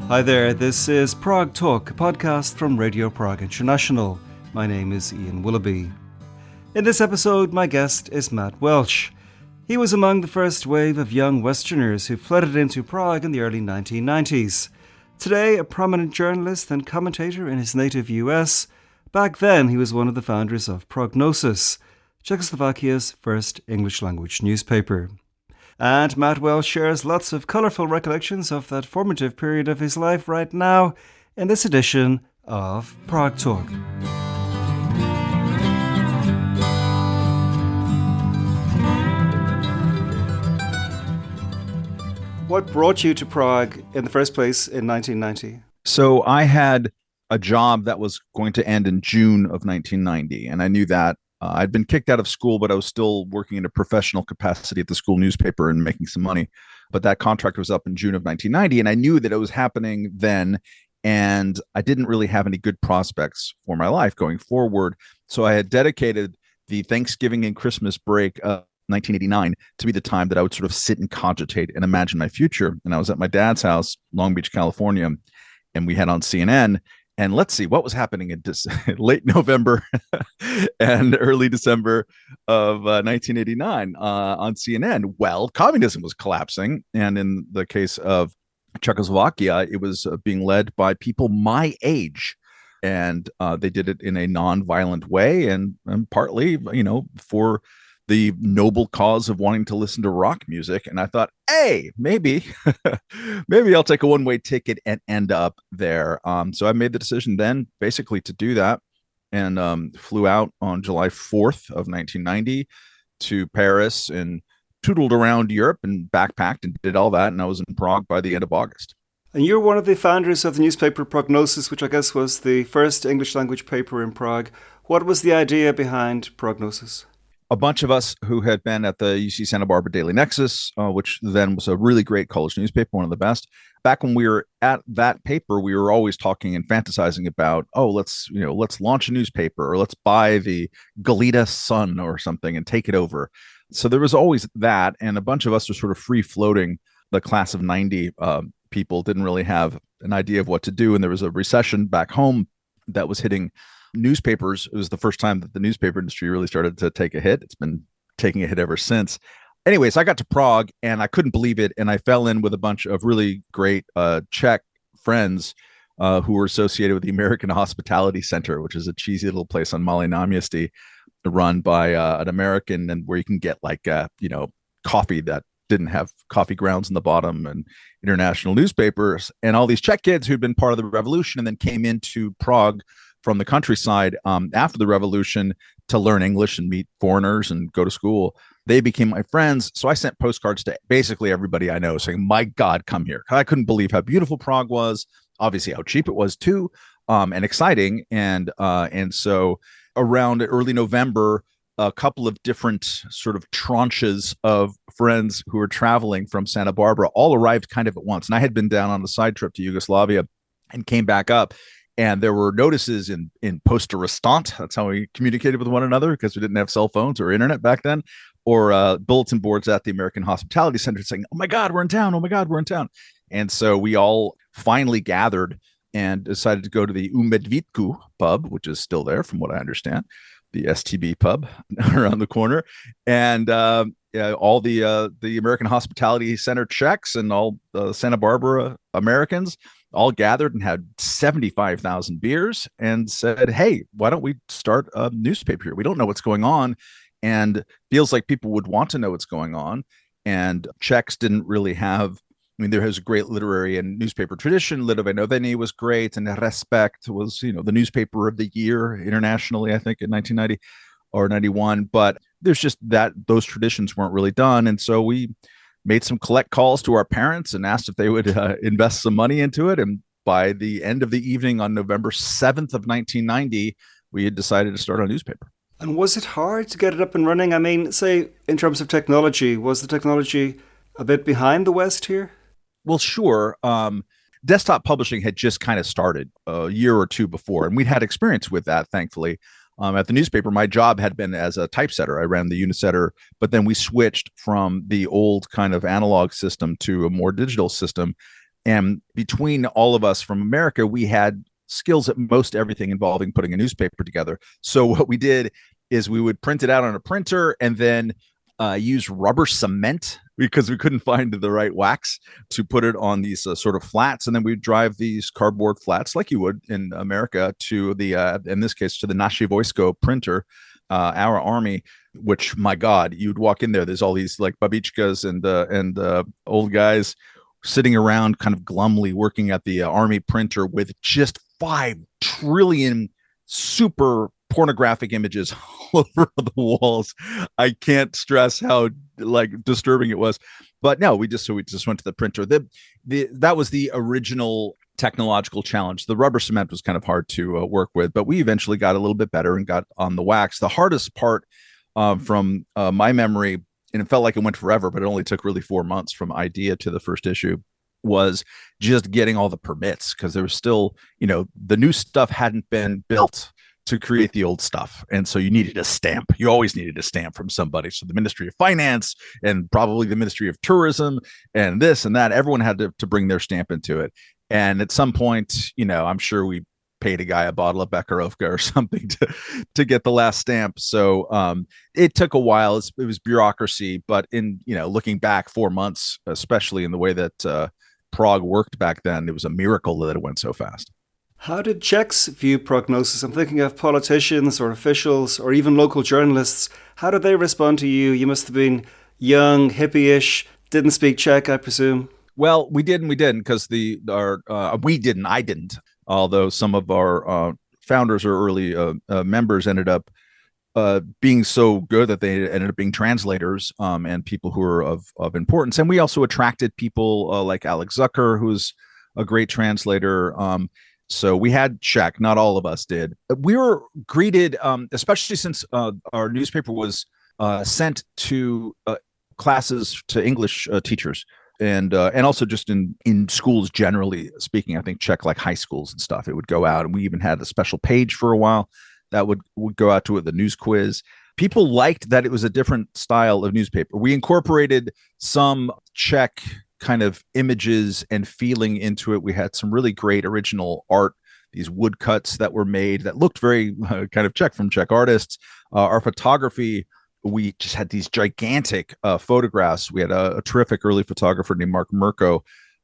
Hi there, this is Prague Talk, a podcast from Radio Prague International. My name is Ian Willoughby. In this episode, my guest is Matt Welch. He was among the first wave of young Westerners who flooded into Prague in the early 1990s. Today, a prominent journalist and commentator in his native US, back then he was one of the founders of Prognosis, Czechoslovakia's first English-language newspaper. And Matt Welch shares lots of colourful recollections of that formative period of his life right now in this edition of Prague Talk. What brought you to Prague in the first place in 1990? So I had a job that was going to end in June of 1990, and I knew that. I'd been kicked out of school, but I was still working in a professional capacity at the school newspaper and making some money. But that contract was up in June of 1990, and I knew that it was happening then, and I didn't really have any good prospects for my life going forward. So I had dedicated the Thanksgiving and Christmas break of 1989 to be the time that I would sort of sit and cogitate and imagine my future. And I was at my dad's house, Long Beach, California, and we had on CNN. And let's see what was happening in late November and early December of 1989 on CNN. Well, communism was collapsing. And in the case of Czechoslovakia, it was being led by people my age. And they did it in a non-violent way and partly, for the noble cause of wanting to listen to rock music. And I thought, hey, maybe I'll take a one-way ticket and end up there. So I made the decision then basically to do that and flew out on July 4th of 1990 to Paris and tootled around Europe and backpacked and did all that. And I was in Prague by the end of August. And you're one of the founders of the newspaper Prognosis, which I guess was the first English language paper in Prague. What was the idea behind Prognosis? A bunch of us who had been at the UC Santa Barbara Daily Nexus, which then was a really great college newspaper, one of the best. Back when we were at that paper, we were always talking and fantasizing about, let's launch a newspaper or let's buy the Galita Sun or something and take it over. So there was always that. And a bunch of us were sort of free floating. The class of 90 people didn't really have an idea of what to do. And there was a recession back home that was hitting newspapers. It was the first time that the newspaper industry really started to take a hit. It's been taking a hit ever since. Anyways, I got to Prague and I couldn't believe it. And I fell in with a bunch of really great Czech friends who were associated with the American Hospitality Center, which is a cheesy little place on Malé náměstí run by an American, and where you can get coffee that didn't have coffee grounds in the bottom, and international newspapers. And all these Czech kids who'd been part of the revolution and then came into Prague from the countryside after the revolution to learn English and meet foreigners and go to school. They became my friends. So I sent postcards to basically everybody I know saying, my God, come here. I couldn't believe how beautiful Prague was, obviously how cheap it was too, and exciting. And so around early November, a couple of different sort of tranches of friends who were traveling from Santa Barbara all arrived kind of at once. And I had been down on a side trip to Yugoslavia and came back up. And there were notices in Poste Restante. That's how we communicated with one another because we didn't have cell phones or internet back then, or bulletin boards at the American Hospitality Center saying, oh my God, we're in town. Oh my God, we're in town. And so we all finally gathered and decided to go to the U Medvídku pub, which is still there from what I understand, the STB pub around the corner. And all the American Hospitality Center Czechs and all the Santa Barbara Americans all gathered and had 75,000 beers and said, hey, why don't we start a newspaper here? We don't know what's going on, and feels like people would want to know what's going on. And Czechs didn't really have, there has a great literary and newspaper tradition. Lidové noviny was great, and Respekt was, the newspaper of the year internationally, I think in 1990 or 91. But there's just that those traditions weren't really done. And so we made some collect calls to our parents and asked if they would invest some money into it. And by the end of the evening on November 7th of 1990, we had decided to start a newspaper. And was it hard to get it up and running? I mean, say, in terms of technology, was the technology a bit behind the West here? Well, sure. Desktop publishing had just kind of started a year or two before, and we'd had experience with that, thankfully. At the newspaper, my job had been as a typesetter. I ran the Unisetter, but then we switched from the old kind of analog system to a more digital system. And between all of us from America, we had skills at most everything involving putting a newspaper together. So what we did is we would print it out on a printer and then use rubber cement because we couldn't find the right wax to put it on these sort of flats. And then we'd drive these cardboard flats like you would in America to the, in this case, to the Naše Vojsko printer, our army, which, my God, you'd walk in there. There's all these like babičkas and old guys sitting around kind of glumly working at the army printer with just 5 trillion super pornographic images all over the walls. I can't stress how like disturbing it was. But no, we just went to the printer. That was the original technological challenge. The rubber cement was kind of hard to work with, but we eventually got a little bit better and got on the wax. The hardest part from my memory, and it felt like it went forever, but it only took really 4 months from idea to the first issue, was just getting all the permits, because there was still, the new stuff hadn't been built to create the old stuff. And so you needed a stamp. You always needed a stamp from somebody. So the Ministry of Finance and probably the Ministry of Tourism and this and that, everyone had to bring their stamp into it. And at some point, I'm sure we paid a guy a bottle of Bekarovka or something to get the last stamp. So it took a while. It was bureaucracy, but in, looking back 4 months, especially in the way that Prague worked back then, it was a miracle that it went so fast. How did Czechs view Prognosis? I'm thinking of politicians or officials or even local journalists. How did they respond to you? You must have been young, hippie-ish, didn't speak Czech, I presume. Well, we did and we didn't, because I didn't. Although some of our founders or early members ended up being so good that they ended up being translators and people who are of importance. And we also attracted people like Alex Zucker, who's a great translator. So we had Czech, not all of us did. We were greeted, especially since our newspaper was sent to classes to English teachers. And also just in schools, generally speaking, I think Czech, like high schools and stuff, it would go out. And we even had a special page for a while that would go out to it, the news quiz. People liked that it was a different style of newspaper. We incorporated some Czech kind of images and feeling into it. We had some really great original art, these woodcuts that were made that looked very kind of Czech from Czech artists. Our photography, we just had these gigantic photographs. We had a terrific early photographer named Mark Mirko,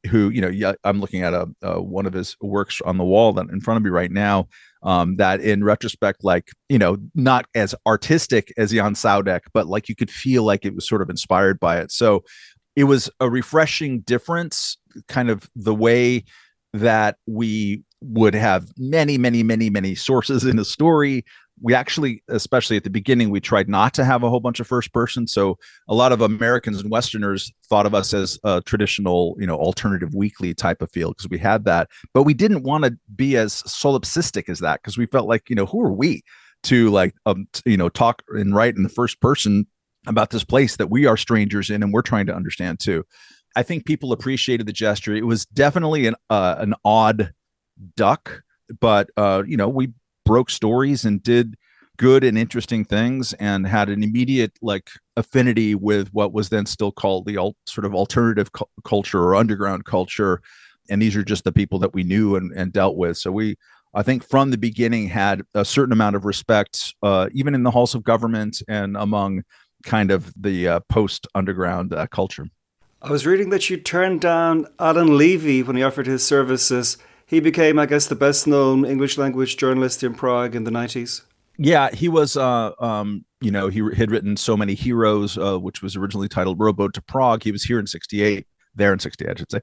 who, I'm looking at one of his works on the wall that in front of me right now, that in retrospect, like, not as artistic as Jan Saudek, but like you could feel like it was sort of inspired by it. So it was a refreshing difference, kind of the way that we would have many, many, many, many sources in a story. We actually, especially at the beginning, we tried not to have a whole bunch of first person. So a lot of Americans and Westerners thought of us as a traditional, alternative weekly type of feel, because we had that. But we didn't want to be as solipsistic as that, because we felt like, who are we to talk and write in the first person about this place that we are strangers in and we're trying to understand too. I think people appreciated the gesture. It was definitely an odd duck, but we broke stories and did good and interesting things and had an immediate affinity with what was then still called the sort of alternative culture or underground culture. And these are just the people that we knew and dealt with. So I think from the beginning had a certain amount of respect, even in the halls of government and among kind of the post-underground culture. I was reading that you turned down Alan Levy when he offered his services. He became, I guess, the best-known English language journalist in Prague in the 90s. Yeah, he was, he had written So Many Heroes, which was originally titled Rowboat to Prague. He was here in 68, there in 68, I should say.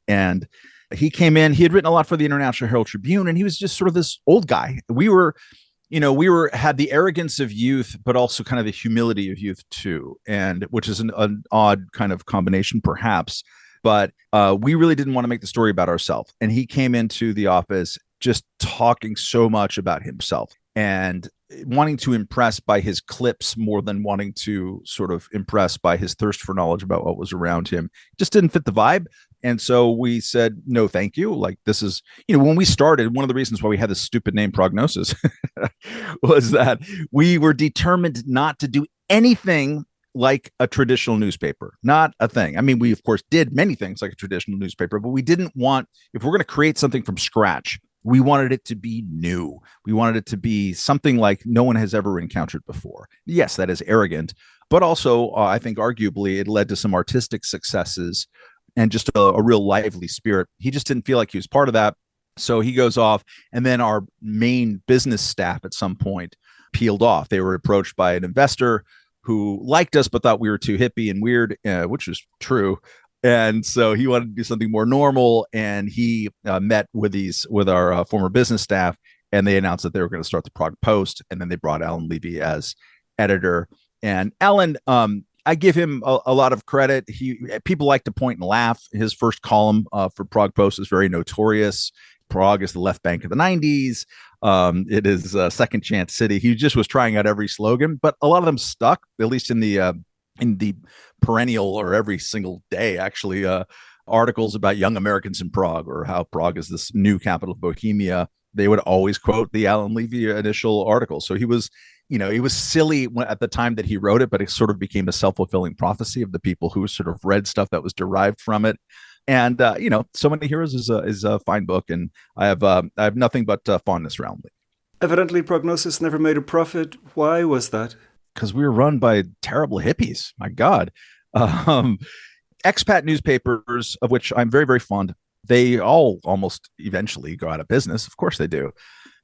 And he came in, he had written a lot for the International Herald Tribune, and he was just sort of this old guy. We had the arrogance of youth, but also kind of the humility of youth too, and which is an odd kind of combination, perhaps. But we really didn't want to make the story about ourselves. And he came into the office just talking so much about himself and wanting to impress by his clips more than wanting to sort of impress by his thirst for knowledge about what was around him. It just didn't fit the vibe. And so we said, no, thank you. Like, this is, when we started, one of the reasons why we had this stupid name Prognosis was that we were determined not to do anything like a traditional newspaper, not a thing. I mean, we of course did many things like a traditional newspaper, but we didn't want, if we're going to create something from scratch, we wanted it to be new. We wanted it to be something like no one has ever encountered before. Yes, that is arrogant, but also I think arguably it led to some artistic successes and just a real lively spirit. He just didn't feel like he was part of that. So he goes off, and then our main business staff at some point peeled off. They were approached by an investor who liked us but thought we were too hippie and weird, which was true. And so he wanted to do something more normal, and he met with our former business staff, and they announced that they were going to start the Prague Post, and then they brought Alan Levy as editor. And Alan, I give him a lot of credit. People like to point and laugh. His first column for Prague Post is very notorious. Prague is the left bank of the 90s. It is a second chance city. He just was trying out every slogan, but a lot of them stuck, at least in the perennial or every single day, actually, articles about young Americans in Prague or how Prague is this new capital of Bohemia. They would always quote the Alan Levy initial article. So he was silly at the time that he wrote it, but it sort of became a self-fulfilling prophecy of the people who sort of read stuff that was derived from it. And, So Many Heroes is a fine book, and I have nothing but fondness around it. Evidently, Prognosis never made a profit. Why was that? Because we were run by terrible hippies. My God. Expat newspapers, of which I'm very, very fond, they all almost eventually go out of business. Of course they do.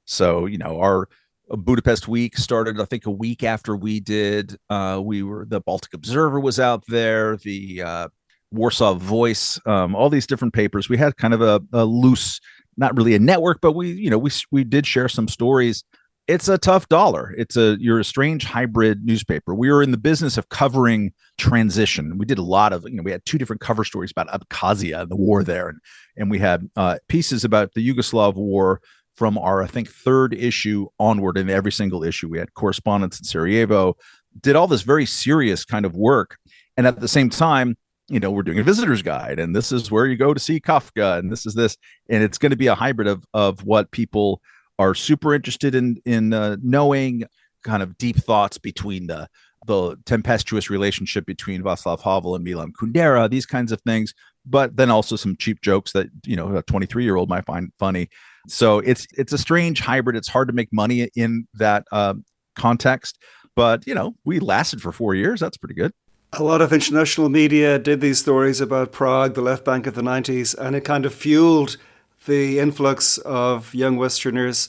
So, our Budapest week started, I think, a week after we did. The Baltic Observer was out there, the Warsaw Voice, all these different papers. We had kind of a loose, not really a network, but we did share some stories. It's a tough dollar. You're a strange hybrid newspaper. We were in the business of covering transition. We did a lot of, we had 2 different cover stories about Abkhazia and the war there. And we had pieces about the Yugoslav war from our, I think, 3rd issue onward. In every single issue, we had correspondence in Sarajevo, did all this very serious kind of work. And at the same time, we're doing a visitor's guide, and this is where you go to see Kafka, and this is this, and it's going to be a hybrid of what people are super interested in knowing, kind of deep thoughts between the tempestuous relationship between Václav Havel and Milan Kundera, these kinds of things, but then also some cheap jokes that a 23-year-old might find funny. So it's a strange hybrid. It's hard to make money in that context, but we lasted for 4 years. That's pretty good. A lot of international media did these stories about Prague, the left bank of the 90s, and it kind of fueled the influx of young Westerners.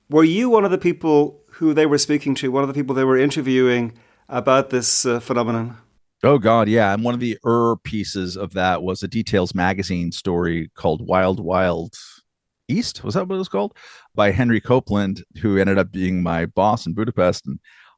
Were you one of the people who they were speaking to, one of the people they were interviewing about this phenomenon? Oh, God, yeah. And one of the pieces of that was a Details magazine story called Wild Wild East. Was that what it was called? By Henry Copeland, who ended up being my boss in Budapest.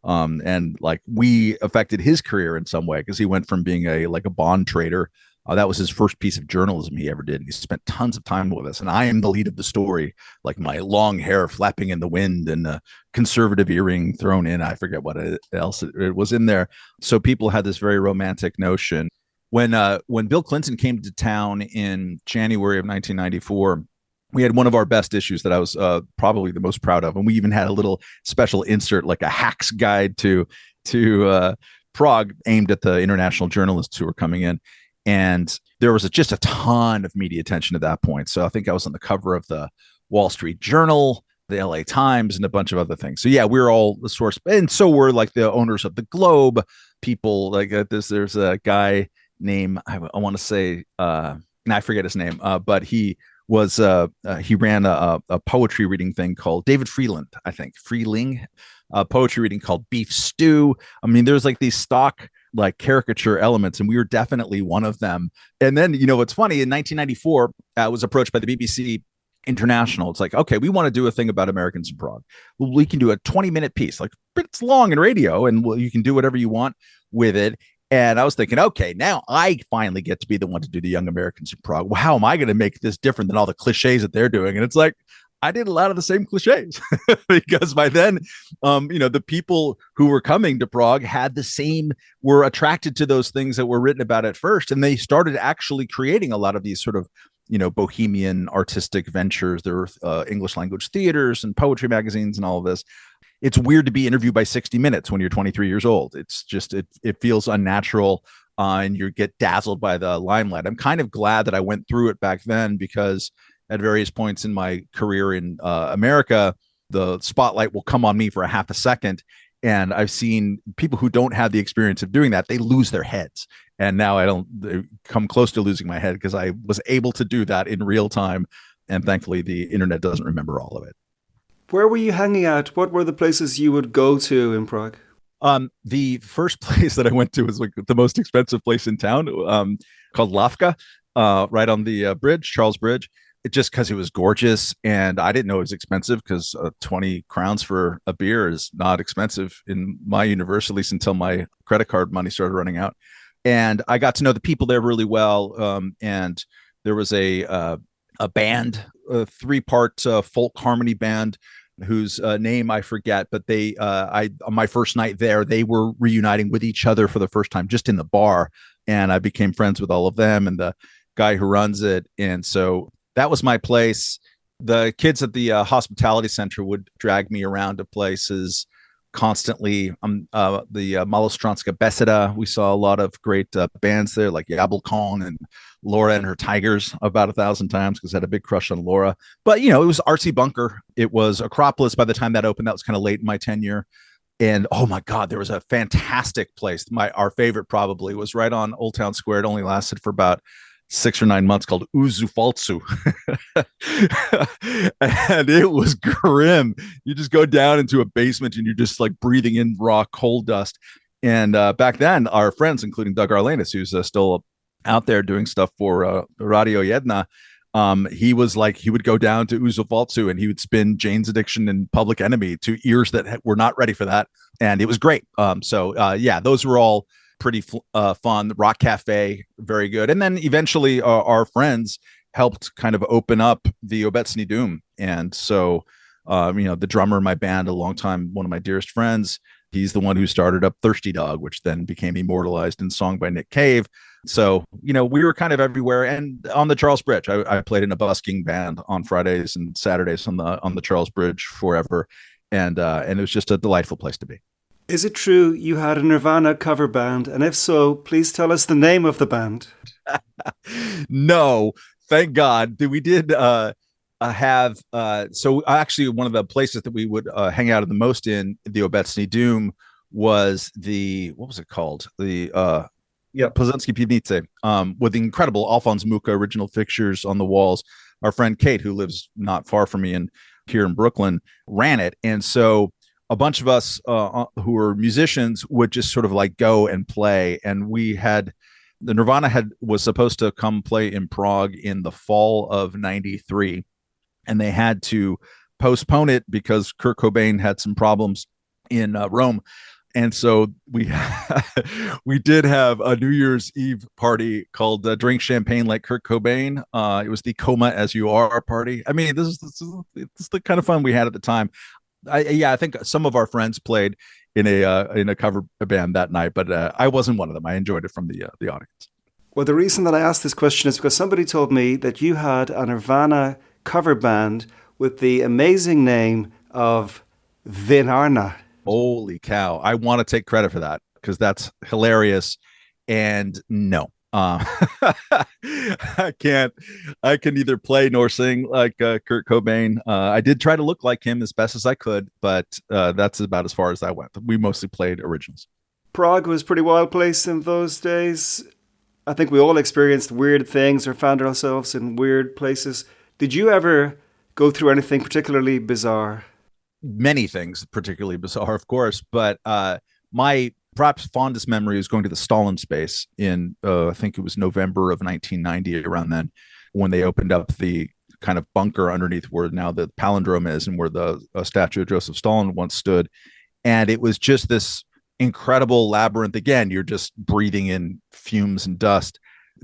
And like we affected his career in some way because he went from being a bond trader. That was his first piece of journalism he ever did. And he spent tons of time with us. And I am the lead of the story, like my long hair flapping in the wind and a conservative earring thrown in. I forget what else it was in there. So people had this very romantic notion. When Bill Clinton came to town in January of 1994, we had one of our best issues that I was probably the most proud of. And we even had a little special insert, like a hack's guide to Prague, aimed at the international journalists who were coming in. And there was just a ton of media attention at that point. So I think I was on the cover of the Wall Street Journal, the LA Times, and a bunch of other things. So yeah, we're all the source. And so were like the owners of the Globe, people like this. There's a guy named, I want to say, I forget his name, but he ran a poetry reading thing called David Freeland, I think, Freeling, a poetry reading called Beef Stew. I mean, there's like these stock like caricature elements, and we were definitely one of them. And then, what's funny, in 1994, I was approached by the BBC International. It's like, okay, we want to do a thing about Americans in Prague. Well, we can do a 20-minute piece, like it's long in radio, and you can do whatever you want with it. And I was thinking, okay, now I finally get to be the one to do the young Americans in Prague. Well, how am I going to make this different than all the cliches that they're doing? And it's like, I did a lot of the same cliches because by then, the people who were coming to Prague were attracted to those things that were written about at first. And they started actually creating a lot of these sort of, bohemian artistic ventures. There were English language theaters and poetry magazines and all of this. it's weird to be interviewed by 60 Minutes when you're 23 years old. It's just, it feels unnatural, and you get dazzled by the limelight. I'm kind of glad that I went through it back then, because at various points in my career in America, the spotlight will come on me for a half a second. And I've seen people who don't have the experience of doing that, they lose their heads. And now I don't come close to losing my head, because I was able to do that in real time. And thankfully, the internet doesn't remember all of it. Where were you hanging out? What were the places you would go to in Prague? The first place that I went to was like the most expensive place in town, called Lavka, right on the bridge, Charles Bridge. Just because it was gorgeous, and I didn't know it was expensive, because 20 crowns for a beer is not expensive in my universe, at least until my credit card money started running out. And I got to know the people there really well. And there was a band, a 3-part folk harmony band, whose name I forget, but they, on my first night there, they were reuniting with each other for the first time, just in the bar. And I became friends with all of them and the guy who runs it. And so that was my place. The kids at the hospitality center would drag me around to places constantly. The Malostranska Beseda, we saw a lot of great bands there, like Yablokon and Laura and her Tigers about 1,000 times, because I had a big crush on Laura. But, it was Artsy Bunker. It was Acropolis by the time that opened. That was kind of late in my tenure. And oh my God, there was a fantastic place. Our favorite probably was right on Old Town Square. It only lasted for about 6 or 9 months, called Uzufaltsu. And it was grim. You just go down into a basement and you're just like breathing in raw coal dust. And back then, our friends, including Doug Arlenis, who's still out there doing stuff for Radio Jedna, he would go down to Uzufaltsu and he would spin Jane's Addiction and Public Enemy to ears that were not ready for that. And it was great. Yeah, those were all pretty fun. The Rock Cafe, very good. And then eventually our friends helped kind of open up the Obecny Doom. And so, the drummer in my band, a long time, one of my dearest friends, he's the one who started up Thirsty Dog, which then became immortalized in song by Nick Cave. So, we were kind of everywhere. And on the Charles Bridge, I played in a busking band on Fridays and Saturdays on the Charles Bridge forever. And it was just a delightful place to be. Is it true you had a Nirvana cover band? And if so, please tell us the name of the band. No, thank God. We did have, so actually one of the places that we would hang out the most in the Obecny Doom was what was it called? The Plzeňské Pivnice, with the incredible Alphonse Mucha original fixtures on the walls. Our friend Kate, who lives not far from me and here in Brooklyn, ran it. And so a bunch of us who were musicians would just sort of like go and play. And the Nirvana was supposed to come play in Prague in the fall of '93, and they had to postpone it because Kurt Cobain had some problems in Rome. And so we did have a New Year's Eve party called Drink Champagne Like Kurt Cobain. It was the Coma As You Are party. I mean, this is the kind of fun we had at the time. I think some of our friends played in a cover band that night, but I wasn't one of them. I enjoyed it from the audience. Well, the reason that I asked this question is because somebody told me that you had a Nirvana cover band with the amazing name of Vinarna. Holy cow. I want to take credit for that because that's hilarious. And no, I can't. I can neither play nor sing like Kurt Cobain. I did try to look like him as best as I could, but that's about as far as I went. We mostly played originals. Prague was a pretty wild place in those days. I think we all experienced weird things or found ourselves in weird places. Did you ever go through anything particularly bizarre? Many things particularly bizarre, of course, but my perhaps fondest memory is going to the Stalin space in, I think it was November of 1990, around then, when they opened up the kind of bunker underneath where now the palindrome is and where the statue of Joseph Stalin once stood. And it was just this incredible labyrinth. Again, you're just breathing in fumes and dust.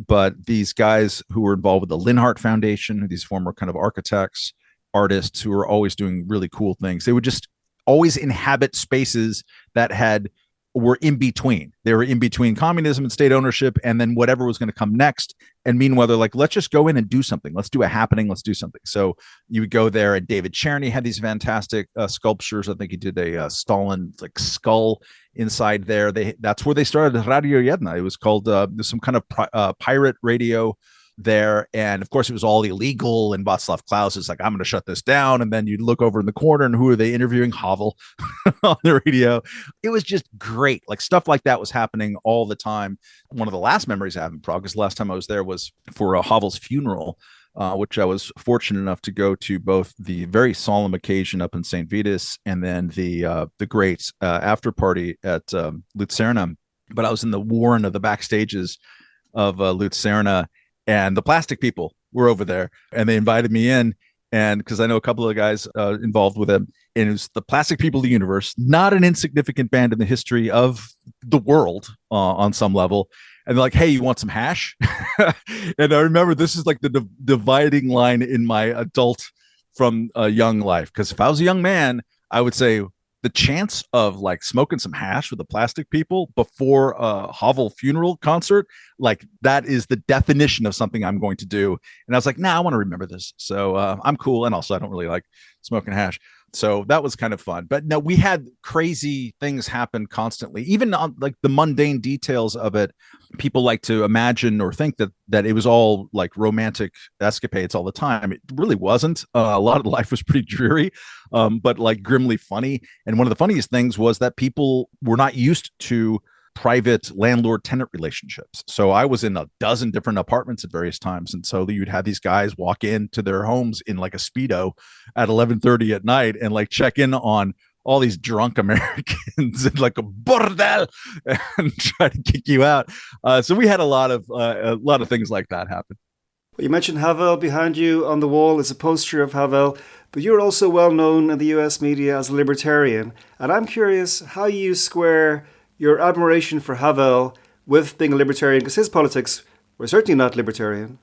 But these guys who were involved with the Linhart Foundation, these former kind of architects, artists who were always doing really cool things, they would just always inhabit spaces that had were in between. They were in between communism and state ownership, and then whatever was going to come next. And meanwhile, they're like, let's just go in and do something. Let's do a happening. Let's do something. So you would go there, and David Cherny had these fantastic sculptures. I think he did a Stalin like skull inside there. That's where they started Radio Jedna. It was called some kind of pirate radio there, and of course it was all illegal, and Václav Klaus is like, I'm going to shut this down. And then you look over in the corner, and who are they interviewing? Havel on the radio. It was just great. Like, stuff like that was happening all the time. One of the last memories I have in Prague, because the last time I was there was for Havel's funeral, which I was fortunate enough to go to, both the very solemn occasion up in St. Vitus and then the great after party at Lucerna. But I was in the warren of the backstages of Lucerna, and the Plastic People were over there, and they invited me in. And because I know a couple of the guys involved with them, and it was the Plastic People of the Universe, not an insignificant band in the history of the world on some level. And they're like, hey, you want some hash? And I remember this is like the dividing line in my adult from young life. Because if I was a young man, I would say, the chance of like smoking some hash with the Plastic People before a Havel funeral concert, like, that is the definition of something I'm going to do. And I was like, nah, I want to remember this. So I'm cool. And also I don't really like smoking hash. So that was kind of fun. But no, we had crazy things happen constantly, even on like the mundane details of it. People like to imagine or think that it was all like romantic escapades all the time. It really wasn't. A lot of life was pretty dreary, but like grimly funny. And one of the funniest things was that people were not used to private landlord-tenant relationships. So I was in a dozen different apartments at various times, and so you'd have these guys walk into their homes in like a Speedo at 11:30 at night and like check in on all these drunk Americans and like a bordel and try to kick you out. So we had a lot of things like that happen. Well, you mentioned Havel. Behind you on the wall is a poster of Havel, but you're also well known in the US media as a libertarian. And I'm curious how you square your admiration for Havel with being a libertarian, because his politics were certainly not libertarian.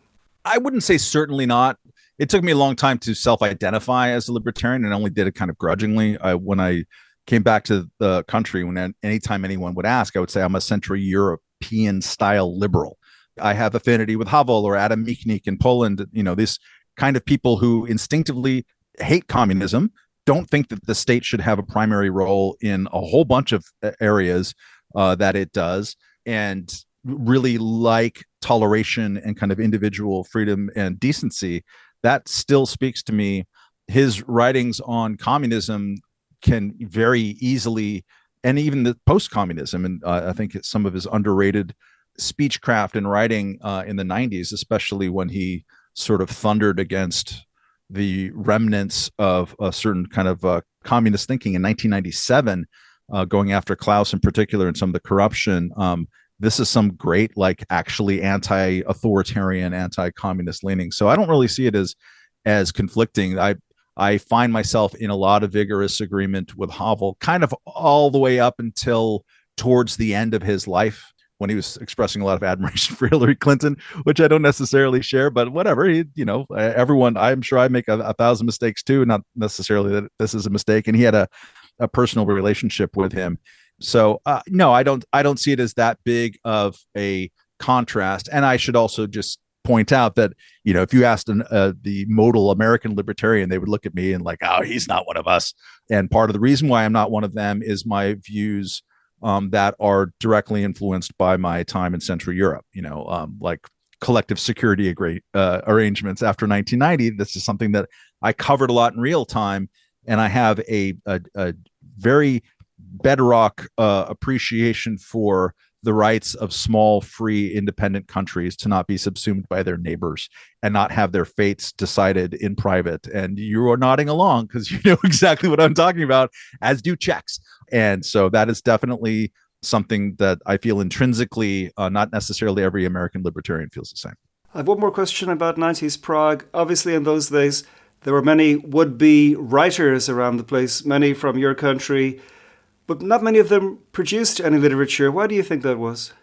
I wouldn't say certainly not. It took me a long time to self-identify as a libertarian, and I only did it kind of grudgingly. When I came back to the country, anytime anyone would ask, I would say I'm a Central European style liberal. I have affinity with Havel or Adam Michnik in Poland, this kind of people who instinctively hate communism, don't think that the state should have a primary role in a whole bunch of areas that it does, and really like toleration and kind of individual freedom and decency. That still speaks to me. His writings on communism can very easily, and even the post-communism, and I think some of his underrated speechcraft and writing in the 90s, especially when he sort of thundered against the remnants of a certain kind of communist thinking in 1997, going after Klaus in particular and some of the corruption. This is some great, like, actually anti-authoritarian, anti-communist leaning. So I don't really see it as conflicting. I find myself in a lot of vigorous agreement with Havel, kind of all the way up until towards the end of his life, when he was expressing a lot of admiration for Hillary Clinton, which I don't necessarily share, but whatever. Everyone, I'm sure I make a thousand mistakes too, not necessarily that this is a mistake. And he had a personal relationship with him. So no, I don't see it as that big of a contrast. And I should also just point out that, if you asked the modal American libertarian, they would look at me and like, oh, he's not one of us. And part of the reason why I'm not one of them is my views that are directly influenced by my time in Central Europe, like collective security arrangements after 1990. This is something that I covered a lot in real time, and I have a very bedrock appreciation for the rights of small, free, independent countries to not be subsumed by their neighbors and not have their fates decided in private. And you are nodding along because you know exactly what I'm talking about, as do Czechs. And so that is definitely something that I feel intrinsically, not necessarily every American libertarian feels the same. I have one more question about 90s Prague. Obviously, in those days, there were many would-be writers around the place, many from your country, but not many of them produced any literature. Why do you think that was?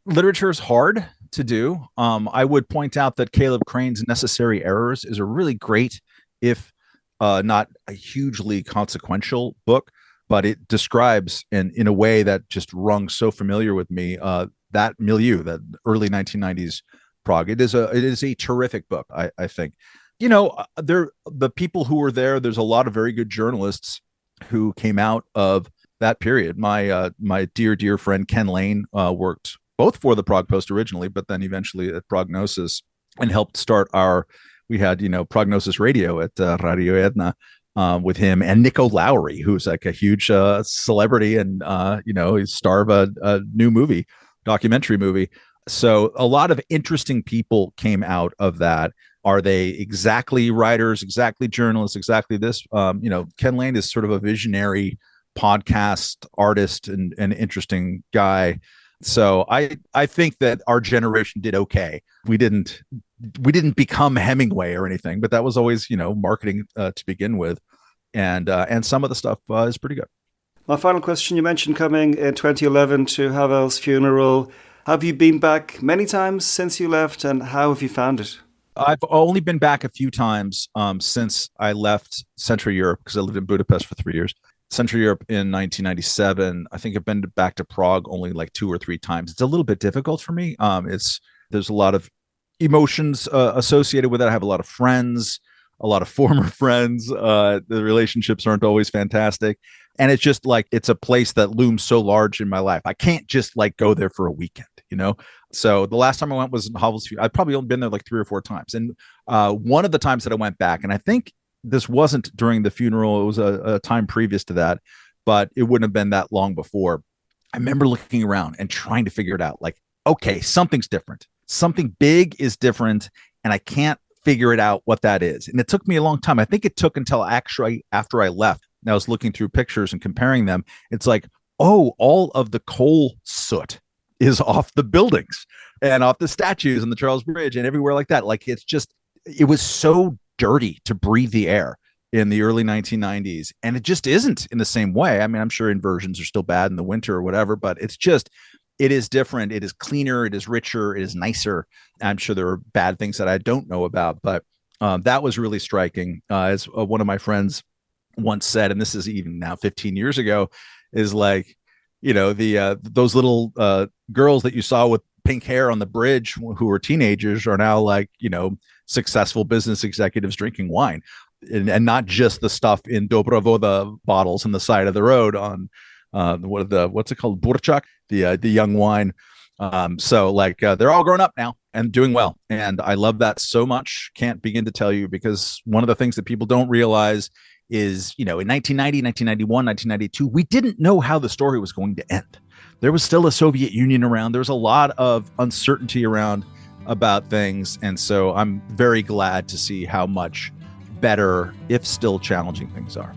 Literature is hard to do. I would point out that Caleb Crane's Necessary Errors is a really great, if not a hugely consequential book. but it describes in a way that just rung so familiar with me that milieu, that early 1990s Prague. It is a terrific book, I think. The people who were there, there's a lot of very good journalists who came out of that period. My dear friend Ken Lane worked both for the Prague Post originally, but then eventually at Prognosis, and helped start we had Prognosis Radio at Radio Edna with him, and Nico Lowry, who's like a huge celebrity, and he's star of a new documentary movie. So a lot of interesting people came out of that. Are they exactly writers, exactly journalists, exactly this? Ken Lane is sort of a visionary podcast artist and an interesting guy. So I think that our generation did okay. We didn't become Hemingway or anything, but that was always, marketing to begin with. And some of the stuff is pretty good. My final question, you mentioned coming in 2011 to Havel's funeral. Have you been back many times since you left, and how have you found it? I've only been back a few times since I left Central Europe, because I lived in Budapest for 3 years. Central Europe in 1997. I think I've been back to Prague only like 2 or 3 times. It's a little bit difficult for me. There's a lot of emotions associated with it. I have a lot of friends, a lot of former friends. The relationships aren't always fantastic. And it's just like, it's a place that looms so large in my life. I can't just like go there for a weekend, So the last time I went was in Havel's funeral. I've probably only been there like 3 or 4 times. And one of the times that I went back, and I think this wasn't during the funeral, it was a time previous to that, but it wouldn't have been that long before. I remember looking around and trying to figure it out. Like, okay, something's different. Something big is different, and I can't figure it out what that is. And it took me a long time. I think it took until actually after I left, and I was looking through pictures and comparing them. It's like, oh, all of the coal soot is off the buildings and off the statues and the Charles Bridge and everywhere like that. Like, it was so dirty to breathe the air in the early 1990s. And it just isn't in the same way. I mean, I'm sure inversions are still bad in the winter or whatever, but it is different. It is cleaner. It is richer. It is nicer. I'm sure there are bad things that I don't know about, but that was really striking. As one of my friends once said, and this is even now 15 years ago, is like, those little girls that you saw with pink hair on the bridge who were teenagers are now like, successful business executives drinking wine, and not just the stuff in Dobra Voda bottles on the side of the road on what's it called? Burchak, the young wine. So like they're all grown up now and doing well. And I love that so much. Can't begin to tell you, because one of the things that people don't realize is, in 1990, 1991, 1992, we didn't know how the story was going to end. There was still a Soviet Union around. There was a lot of uncertainty around about things. And so I'm very glad to see how much better, if still challenging, things are.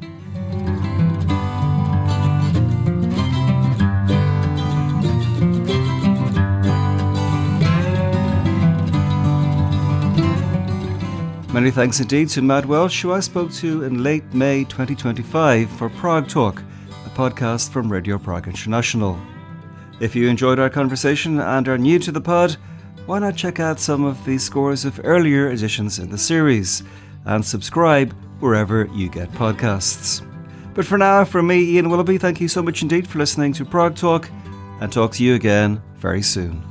Many thanks indeed to Matt Welch, who I spoke to in late May 2025 for Prague Talk, a podcast from Radio Prague International. If you enjoyed our conversation and are new to the pod, why not check out some of the scores of earlier editions in the series and subscribe wherever you get podcasts. But for now, from me, Ian Willoughby, thank you so much indeed for listening to Prague Talk, and talk to you again very soon.